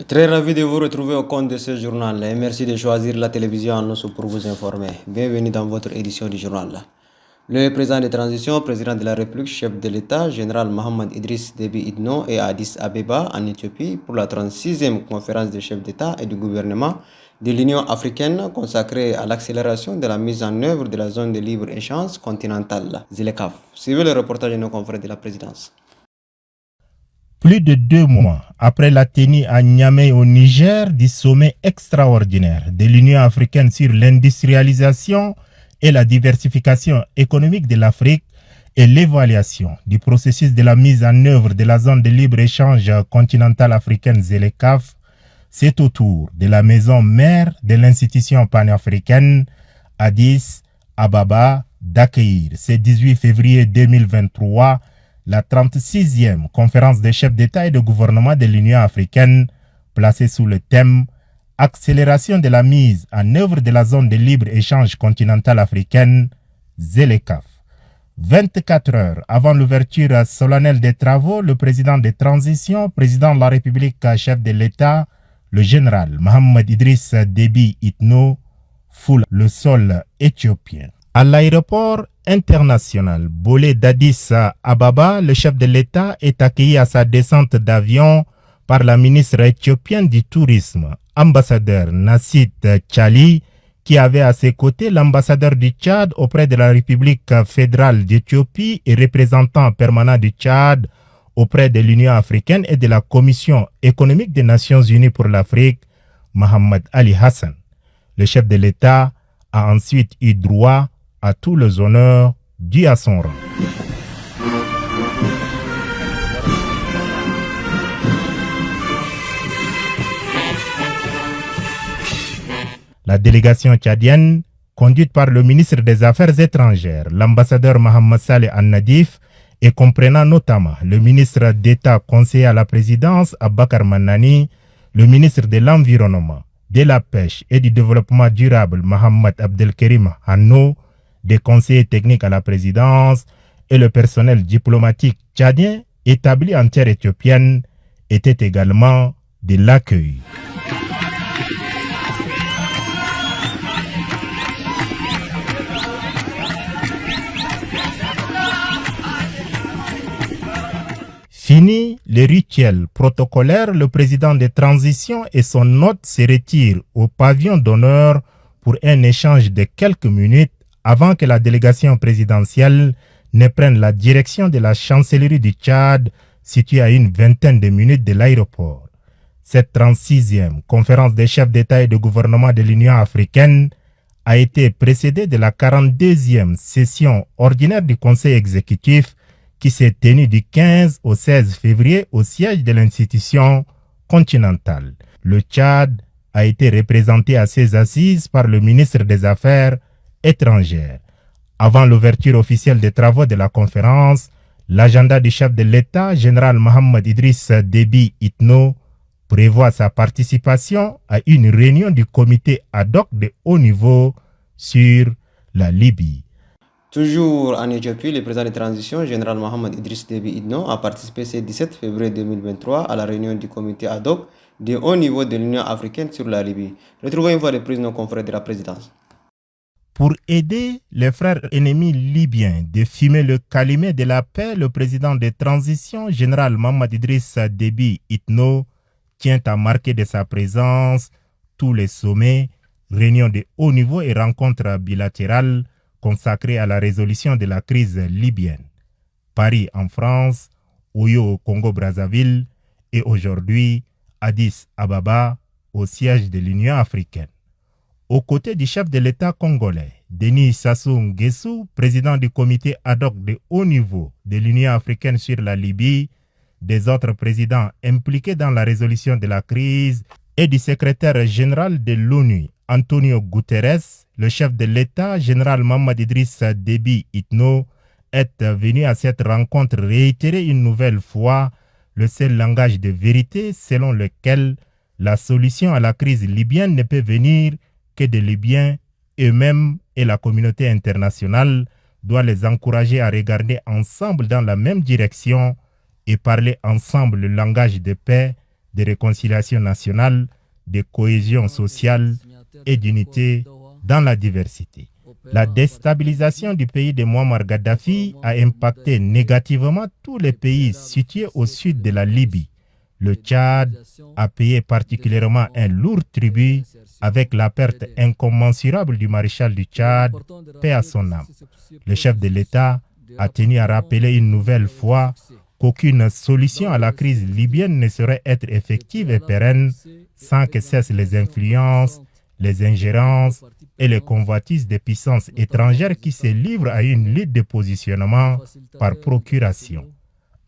Très ravi de vous retrouver au compte de ce journal et merci de choisir la télévision en nous pour vous informer. Bienvenue dans votre édition du journal. Le président de transition, président de la République, chef de l'État, général Mohamed Idriss Déby Itno est à Addis Abeba en Éthiopie pour la 36e conférence des chefs d'État et du gouvernement de l'Union africaine consacrée à l'accélération de la mise en œuvre de la zone de libre-échange continentale, ZLECAf. Suivez le reportage de nos confrères de la présidence. Plus de 2 mois après la tenue à Niamey au Niger du sommet extraordinaire de l'Union africaine sur l'industrialisation et la diversification économique de l'Afrique et l'évaluation du processus de la mise en œuvre de la zone de libre-échange continentale africaine ZLECAf, c'est au tour de la maison mère de l'institution panafricaine Addis Ababa d'accueillir ce 18 février 2023 la 36e conférence des chefs d'État et de gouvernement de l'Union africaine placée sous le thème « Accélération de la mise en œuvre de la zone de libre-échange continentale africaine, ZLECAf ». 24 heures avant l'ouverture solennelle des travaux, le président de transition, président de la République, chef de l'État, le général Mohamed Idriss Déby Itno, foule le sol éthiopien. À l'aéroport international Bolé d'Addis Ababa, le chef de l'État est accueilli à sa descente d'avion par la ministre éthiopienne du Tourisme, ambassadeur Nassit Tchali, qui avait à ses côtés l'ambassadeur du Tchad auprès de la République fédérale d'Éthiopie et représentant permanent du Tchad auprès de l'Union africaine et de la Commission économique des Nations unies pour l'Afrique, Mohamed Ali Hassan. Le chef de l'État a ensuite eu droit à tous les honneurs dus à son rang. La délégation tchadienne, conduite par le ministre des Affaires étrangères, l'ambassadeur Mohamed Saleh Al-Nadif, et comprenant notamment le ministre d'État conseiller à la présidence Abakar Manani, le ministre de l'Environnement, de la Pêche et du Développement durable Mohamed Abdelkerim Hanno, des conseillers techniques à la présidence et le personnel diplomatique tchadien établi en terre éthiopienne étaient également de l'accueil. Fini le rituel protocolaire, le président de transition et son hôte se retirent au pavillon d'honneur pour un échange de quelques minutes avant que la délégation présidentielle ne prenne la direction de la chancellerie du Tchad, située à une vingtaine de minutes de l'aéroport. Cette 36e conférence des chefs d'État et de gouvernement de l'Union africaine a été précédée de la 42e session ordinaire du Conseil exécutif qui s'est tenue du 15 au 16 février au siège de l'institution continentale. Le Tchad a été représenté à ses assises par le ministre des Affaires étrangères. Avant l'ouverture officielle des travaux de la conférence, l'agenda du chef de l'État, général Mohamed Idriss Déby Itno, prévoit sa participation à une réunion du comité ad hoc de haut niveau sur la Libye. Toujours en Éthiopie, le président de transition, général Mohamed Idriss Déby Itno, a participé ce 17 février 2023 à la réunion du comité ad hoc de haut niveau de l'Union africaine sur la Libye. Retrouvons une fois de plus nos confrères de la présidence. Pour aider les frères ennemis libyens de fumer le calumet de la paix, le président de transition, général Mohamed Idriss Déby Itno, tient à marquer de sa présence tous les sommets, réunions de haut niveau et rencontres bilatérales consacrées à la résolution de la crise libyenne. Paris en France, Oyo au Congo-Brazzaville et aujourd'hui Addis Ababa au siège de l'Union africaine. Aux côtés du chef de l'État congolais, Denis Sassou Nguesso, président du comité ad hoc de haut niveau de l'Union africaine sur la Libye, des autres présidents impliqués dans la résolution de la crise et du secrétaire général de l'ONU, Antonio Guterres, le chef de l'État, général Mohamed Idriss Déby Itno, est venu à cette rencontre réitérer une nouvelle fois le seul langage de vérité selon lequel la solution à la crise libyenne ne peut venir que des Libyens eux-mêmes et la communauté internationale doit les encourager à regarder ensemble dans la même direction et parler ensemble le langage de paix, de réconciliation nationale, de cohésion sociale et d'unité dans la diversité. La déstabilisation du pays de Muammar Kadhafi a impacté négativement tous les pays situés au sud de la Libye. Le Tchad a payé particulièrement un lourd tribut avec la perte incommensurable du maréchal du Tchad, paix à son âme. Le chef de l'État a tenu à rappeler une nouvelle fois qu'aucune solution à la crise libyenne ne saurait être effective et pérenne sans que cessent les influences, les ingérences et les convoitises des puissances étrangères qui se livrent à une lutte de positionnement par procuration.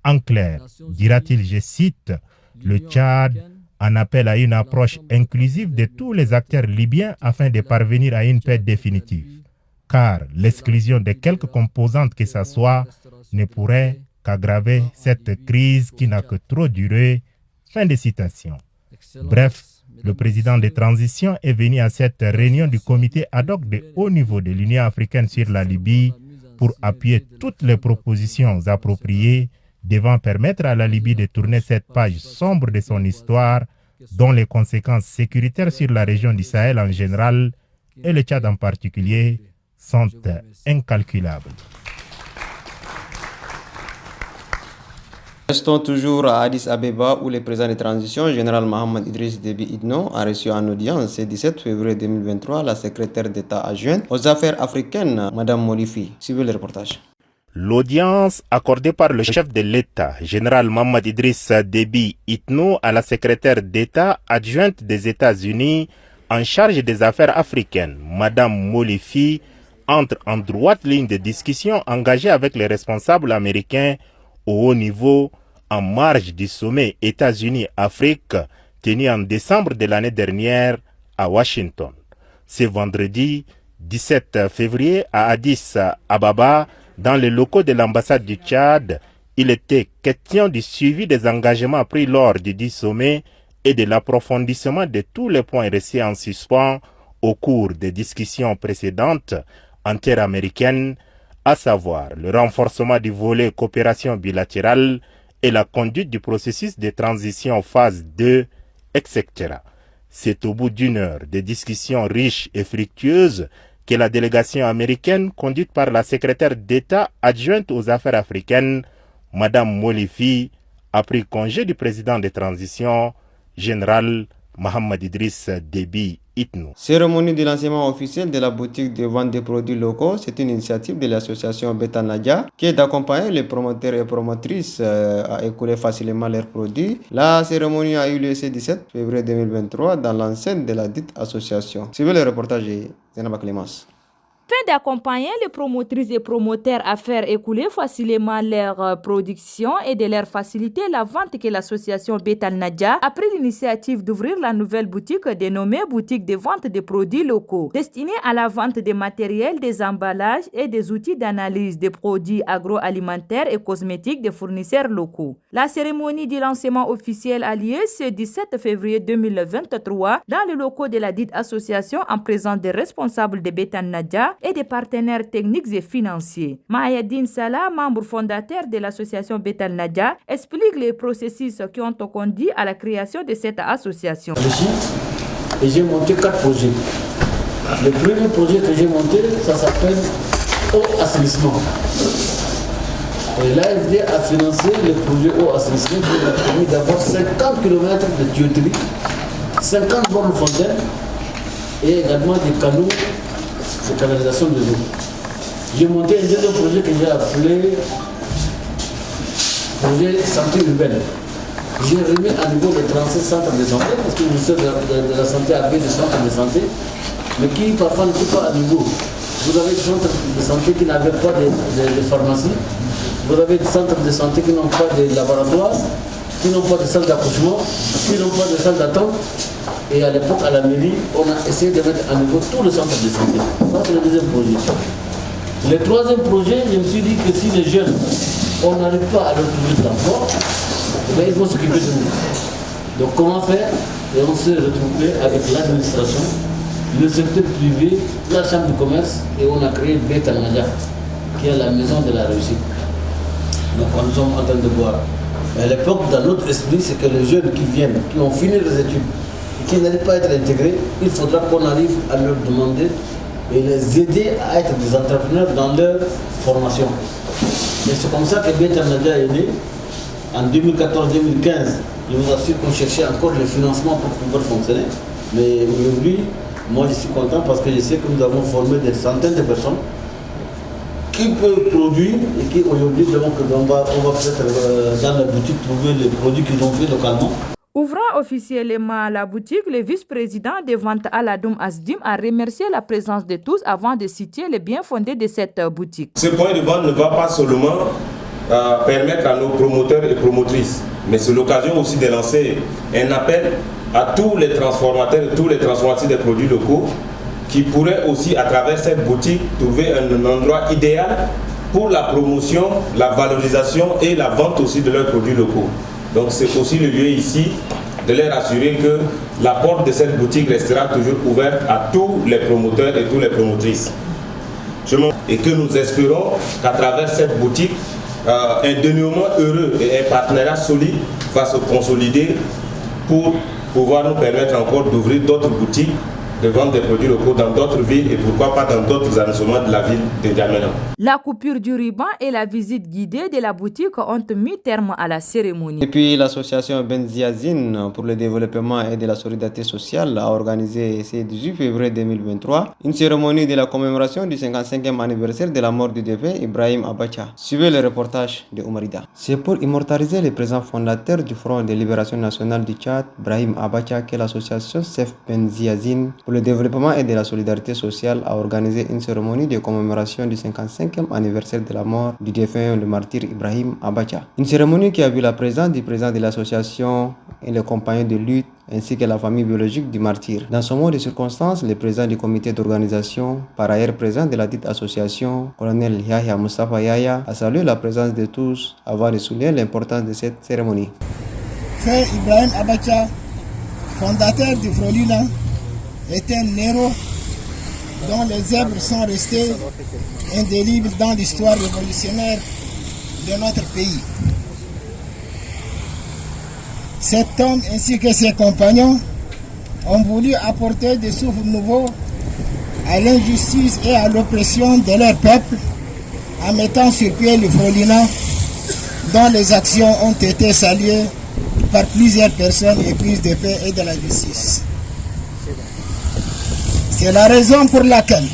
En clair, dira-t-il, je cite, le Tchad en appelle à une approche inclusive de tous les acteurs libyens afin de parvenir à une paix définitive. Car l'exclusion de quelque composante que ce soit ne pourrait qu'aggraver cette crise qui n'a que trop duré. Fin de citation. Bref, le président de transition est venu à cette réunion du comité ad hoc de haut niveau de l'Union africaine sur la Libye pour appuyer toutes les propositions appropriées devant permettre à la Libye de tourner cette page sombre de son histoire, dont les conséquences sécuritaires sur la région du Sahel en général et le Tchad en particulier sont incalculables. Restons toujours à Addis Abeba où le président de transition, général Mohamed Idriss Déby Itno, a reçu en audience le 17 février 2023 la secrétaire d'État adjointe aux affaires africaines, Mme Molifi. Suivez le reportage. L'audience accordée par le chef de l'État, général Mohamed Idriss Déby Itno, à la secrétaire d'État adjointe des États-Unis en charge des affaires africaines, Mme Molifi, entre en droite ligne de discussion engagée avec les responsables américains au haut niveau en marge du sommet États-Unis-Afrique tenu en décembre de l'année dernière à Washington. Ce vendredi 17 février à Addis Ababa, dans les locaux de l'ambassade du Tchad, il était question du suivi des engagements pris lors du dit sommet et de l'approfondissement de tous les points restés en suspens au cours des discussions précédentes interaméricaines, à savoir le renforcement du volet coopération bilatérale et la conduite du processus de transition phase 2, etc. C'est au bout d'une heure de discussions riches et fructueuses que la délégation américaine, conduite par la secrétaire d'État adjointe aux affaires africaines, Mme Molifi, a pris congé du président de transition, général Mohamed Idriss Déby Itno. Cérémonie de lancement officiel de la boutique de vente des produits locaux, c'est une initiative de l'association Beta Nadia qui est d'accompagner les promoteurs et promotrices à écouler facilement leurs produits. La cérémonie a eu lieu ce 17 février 2023 dans l'enceinte de la dite association. Suivez le reportage de Zenaba Clémence. Afin d'accompagner les promotrices et promoteurs à faire écouler facilement leur production et de leur faciliter la vente, que l'association Beta Nadia a pris l'initiative d'ouvrir la nouvelle boutique dénommée boutique de vente de produits locaux, destinée à la vente des matériels, des emballages et des outils d'analyse des produits agroalimentaires et cosmétiques des fournisseurs locaux. La cérémonie du lancement officiel a lieu ce 17 février 2023 dans les locaux de la dite association en présence des responsables de Beta Nadia et des partenaires techniques et financiers. Mahayadine Salah, membre fondateur de l'association Beta Nadia, explique les processus qui ont conduit à la création de cette association. Et j'ai monté 4 projets. Le premier projet que j'ai monté, ça s'appelle Eau Assainissement. Et l'AFD a financé le projet Eau Assainissement qui a permis d'avoir 50 km de tuyauterie, 50 bornes fontaines et également des canaux de canalisation de l'eau. J'ai monté un deuxième projet que j'ai appelé projet santé urbaine. J'ai remis à niveau les 37 centres de santé, parce que le ministère de la Santé avait des centres de santé, mais qui parfois ne sont pas à niveau. Vous avez des centres de santé qui n'avaient pas de pharmacie, vous avez des centres de santé qui n'ont pas de laboratoire, qui n'ont pas de salle d'accouchement, qui n'ont pas de salle d'attente. Et à l'époque, à la mairie, on a essayé de mettre à niveau tous les centres de santé. Ça, c'est le deuxième projet. Le troisième projet, je me suis dit que si les jeunes, on n'arrive pas à leur trouver de l'emploi, ils vont s'occuper de nous. Donc comment faire? Et on s'est retrouvé avec l'administration, le secteur privé, la chambre de commerce, et on a créé Beta Nadia, qui est la maison de la réussite. Donc nous sommes en train de voir À l'époque, dans notre esprit, c'est que les jeunes qui viennent, qui ont fini leurs études, et qui n'arrivent pas à être intégrés, il faudra qu'on arrive à leur demander et les aider à être des entrepreneurs dans leur formation. Et c'est comme ça que Betal Nadia est né. En 2014-2015, il nous a su qu'on cherchait encore le financement pour pouvoir fonctionner. Mais aujourd'hui, moi je suis content parce que je sais que nous avons formé des centaines de personnes qui peuvent produire et qui aujourd'hui, on va peut-être dans la boutique trouver les produits qu'ils ont fait localement. Ouvrant officiellement la boutique, le vice-président des ventes Aladoum Asdim a remercié la présence de tous avant de citer les bien fondés de cette boutique. Ce point de vente ne va pas seulement permettre à nos promoteurs et promotrices, mais c'est l'occasion aussi de lancer un appel à tous les transformateurs, tous les transformateurs des produits locaux qui pourraient aussi, à travers cette boutique, trouver un endroit idéal pour la promotion, la valorisation et la vente aussi de leurs produits locaux. Donc c'est aussi le lieu ici de leur assurer que la porte de cette boutique restera toujours ouverte à tous les promoteurs et toutes les promotrices. Et que nous espérons qu'à travers cette boutique, un dénouement heureux et un partenariat solide va se consolider pour pouvoir nous permettre encore d'ouvrir d'autres boutiques de vente des produits locaux dans d'autres villes et pourquoi pas dans d'autres arrondissements de la ville de N'Djamena. La coupure du ruban et la visite guidée de la boutique ont mis terme à la cérémonie. Et puis l'association Benziazine pour le développement et de la solidarité sociale a organisé ce 18 février 2023 une cérémonie de la commémoration du 55e anniversaire de la mort du défunt Ibrahim Abacha. Suivez le reportage de Oumarida. C'est pour immortaliser le présent fondateur du Front de libération nationale du Tchad, Ibrahim Abacha, que l'association Sef Benziazine pour le développement et de la solidarité sociale a organisé une cérémonie de commémoration du 55e anniversaire de la mort du défunt le martyr Ibrahim Abacha. Une cérémonie qui a vu la présence du président de l'association et les compagnons de lutte ainsi que la famille biologique du martyr. Dans ce mot de circonstance, le président du comité d'organisation, par ailleurs président de la dite association, colonel Yahya Mustafa Yahya, a salué la présence de tous avant de souligner l'importance de cette cérémonie. Frère Ibrahim Abacha, fondateur du Frolina, est un héros dont les œuvres sont restées indélibles dans l'histoire révolutionnaire de notre pays. Cet homme ainsi que ses compagnons ont voulu apporter des souffles nouveaux à l'injustice et à l'oppression de leur peuple en mettant sur pied le Frolina dont les actions ont été saluées par plusieurs personnes éprises de paix et de la justice. C'est la raison pour laquelle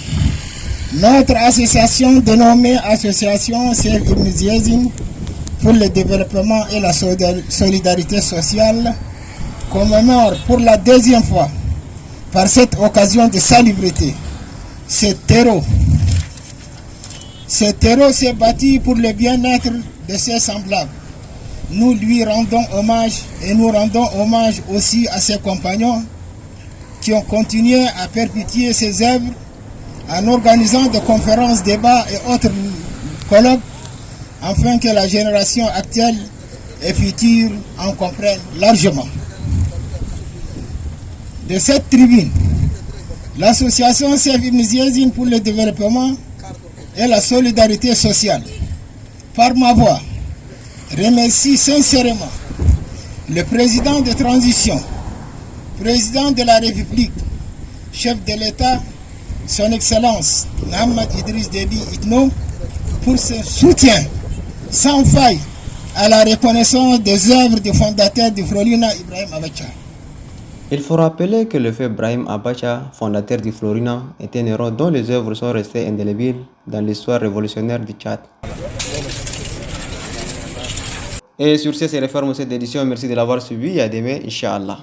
notre association dénommée Association Sef Ibn Ziazine pour le développement et la solidarité sociale commémore pour la deuxième fois, par cette occasion de salubrité, cet héros. Cet héros s'est battu pour le bien-être de ses semblables. Nous lui rendons hommage et nous rendons hommage aussi à ses compagnons qui ont continué à perpétuer ses œuvres en organisant des conférences, débats et autres colloques afin que la génération actuelle et future en comprenne largement. De cette tribune, l'association Sef Ibn Ziazine pour le développement et la solidarité sociale, par ma voix, remercie sincèrement le président de transition, président de la République, chef de l'État, son Excellence Mohamed Idriss Déby Itno, pour ce soutien sans faille à la reconnaissance des œuvres du fondateur du Frolina, Ibrahim Abacha. Il faut rappeler que le fait Ibrahim Abacha, fondateur du Frolina, est un héros dont les œuvres sont restées indélébiles dans l'histoire révolutionnaire du Tchad. Et sur ce, c'est referme cette édition. Merci de l'avoir suivi et à demain, Inch'Allah.